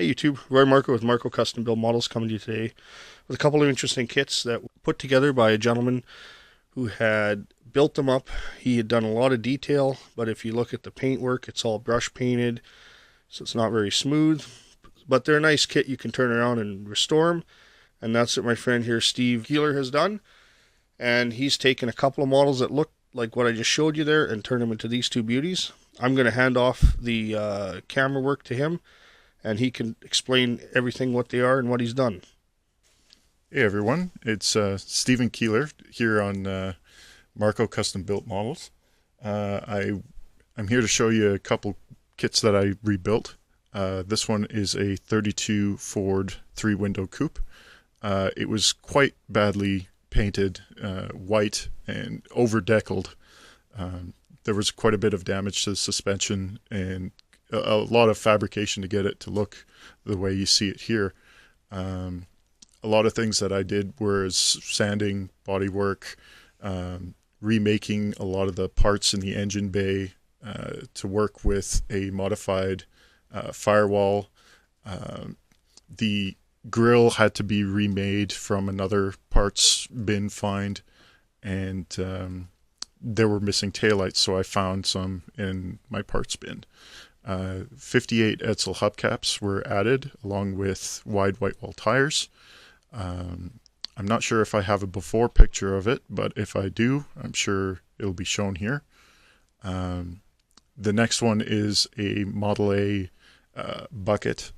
Hey YouTube, Marko with Marko Custom Build Models coming to you today with a couple of interesting kits that were put together by a gentleman who had built them up. He had done a lot of detail, but if you look at the paintwork, it's all brush painted, so it's not very smooth. But they're a nice kit. You can turn around and restore them, and that's what my friend here, Steve Keeler, has done. And he's taken a couple of models that look like what I just showed you there and turned them into these two beauties. I'm going to hand off the camera work to him, and he can explain everything, what they are and what he's done. Hey everyone, it's Stephen Keeler here on Marko Custom Built Models. I'm here to show you a couple kits that I rebuilt. This one is a 32 Ford 3-window coupe. It was quite badly painted white and over-deckled. There was quite a bit of damage to the suspension and a lot of fabrication to get it to look the way you see it here. A lot of things that I did was sanding, bodywork, remaking a lot of the parts in the engine bay to work with a modified firewall. The grill had to be remade from another parts bin find, and there were missing taillights, so I found some in my parts bin. 58 Edsel hubcaps were added along with wide white wall tires. I'm not sure if I have a before picture of it, but if I do, I'm sure it'll be shown here. The next one is a Model A bucket,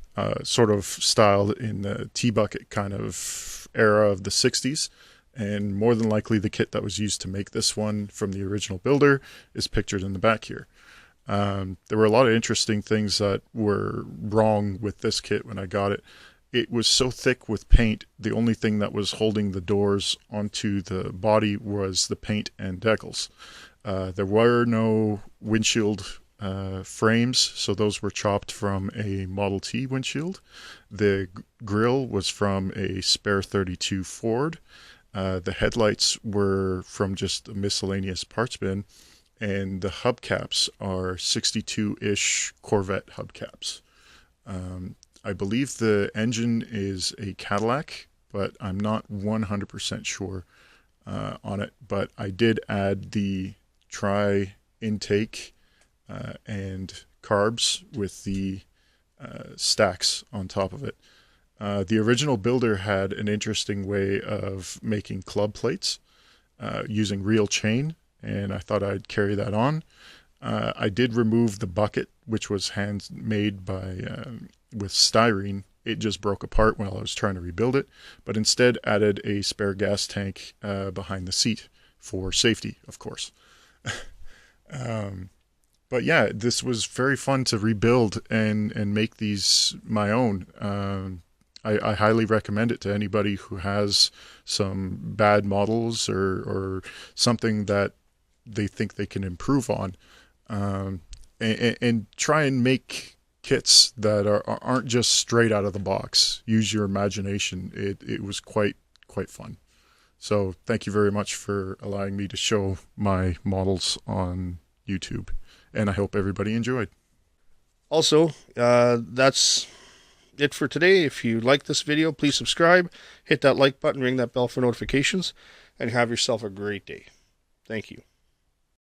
sort of styled in the T-bucket kind of era of the 60s. And more than likely the kit that was used to make this one from the original builder is pictured in the back here. There were a lot of interesting things that were wrong with this kit when I got it. It was so thick with paint, the only thing that was holding the doors onto the body was the paint and decals. There were no windshield frames, so those were chopped from a Model T windshield. The grille was from a spare 32 Ford. The headlights were from just a miscellaneous parts bin, and the hubcaps are 62-ish Corvette hubcaps. I believe the engine is a Cadillac, but I'm not 100% sure on it. But I did add the tri-intake and carbs with the stacks on top of it. The original builder had an interesting way of making club plates using real chain, and I thought I'd carry that on. I did remove the bucket, which was handmade by with styrene. It just broke apart while I was trying to rebuild it, but instead added a spare gas tank behind the seat for safety, of course. But yeah, this was very fun to rebuild and make these my own. I highly recommend it to anybody who has some bad models or something that they think they can improve on, and try and make kits that aren't just straight out of the box. Use your imagination. It was quite fun. So thank you very much for allowing me to show my models on YouTube, and I hope everybody enjoyed. Also, that's it for today. If you like this video, please subscribe, hit that like button, ring that bell for notifications, and have yourself a great day. Thank you.